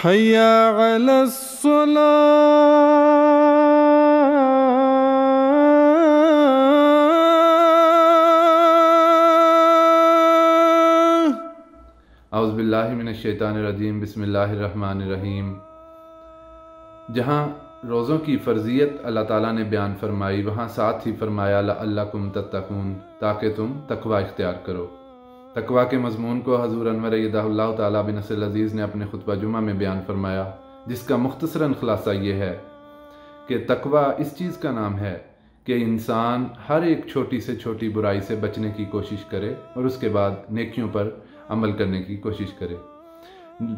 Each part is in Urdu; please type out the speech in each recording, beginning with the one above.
حي على الصلاة. اعوذ باللہ من الشیطان الرجیم، بسم اللہ الرحمن الرحیم۔ جہاں روزوں کی فرضیت اللہ تعالیٰ نے بیان فرمائی، وہاں ساتھ ہی فرمایا لعلکم تتقون، تاکہ تم تقوی اختیار کرو۔ تقوی کے مضمون کو حضور انور ایدہ اللہ تعالیٰ بن نصر العزیز نے اپنے خطبہ جمعہ میں بیان فرمایا، جس کا مختصراً خلاصہ یہ ہے کہ تقوی اس چیز کا نام ہے کہ انسان ہر ایک چھوٹی سے چھوٹی برائی سے بچنے کی کوشش کرے اور اس کے بعد نیکیوں پر عمل کرنے کی کوشش کرے۔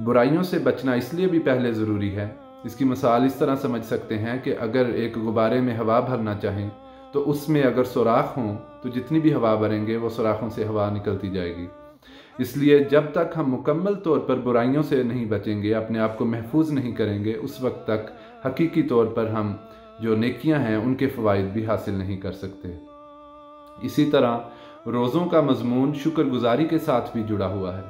برائیوں سے بچنا اس لیے بھی پہلے ضروری ہے، اس کی مثال اس طرح سمجھ سکتے ہیں کہ اگر ایک غبارے میں ہوا بھرنا چاہیں تو اس میں اگر سوراخ ہوں تو جتنی بھی ہوا بھریں گے وہ سوراخوں سے ہوا نکلتی جائے گی۔ اس لیے جب تک ہم مکمل طور پر برائیوں سے نہیں بچیں گے، اپنے آپ کو محفوظ نہیں کریں گے، اس وقت تک حقیقی طور پر ہم جو نیکیاں ہیں ان کے فوائد بھی حاصل نہیں کر سکتے۔ اسی طرح روزوں کا مضمون شکر گزاری کے ساتھ بھی جڑا ہوا ہے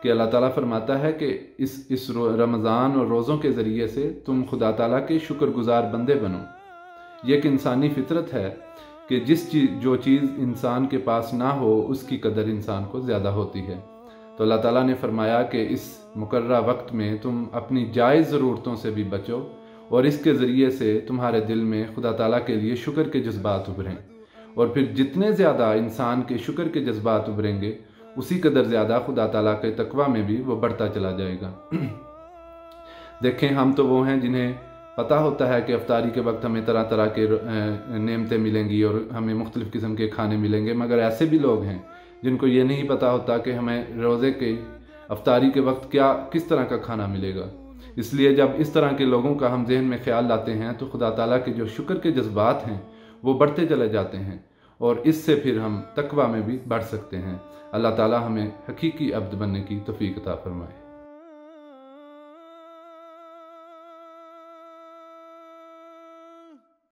کہ اللہ تعالیٰ فرماتا ہے کہ اس رمضان اور روزوں کے ذریعے سے تم خدا تعالیٰ کے شکر گزار بندے بنو۔ یہ ایک انسانی فطرت ہے کہ جو چیز انسان کے پاس نہ ہو اس کی قدر انسان کو زیادہ ہوتی ہے۔ تو اللہ تعالیٰ نے فرمایا کہ اس مقررہ وقت میں تم اپنی جائز ضرورتوں سے بھی بچو اور اس کے ذریعے سے تمہارے دل میں خدا تعالیٰ کے لیے شکر کے جذبات ابھریں، اور پھر جتنے زیادہ انسان کے شکر کے جذبات ابھریں گے اسی قدر زیادہ خدا تعالیٰ کے تقوی میں بھی وہ بڑھتا چلا جائے گا۔ دیکھیں، ہم تو وہ ہیں جنہیں پتہ ہوتا ہے کہ افطاری کے وقت ہمیں طرح طرح کے نعمتیں ملیں گی اور ہمیں مختلف قسم کے کھانے ملیں گے، مگر ایسے بھی لوگ ہیں جن کو یہ نہیں پتہ ہوتا کہ ہمیں روزے کے افطاری کے وقت کس طرح کا کھانا ملے گا۔ اس لیے جب اس طرح کے لوگوں کا ہم ذہن میں خیال لاتے ہیں تو خدا تعالیٰ کے جو شکر کے جذبات ہیں وہ بڑھتے چلے جاتے ہیں، اور اس سے پھر ہم تقوی میں بھی بڑھ سکتے ہیں۔ اللہ تعالیٰ ہمیں حقیقی عبد بننے کی توفیق عطا فرمائے۔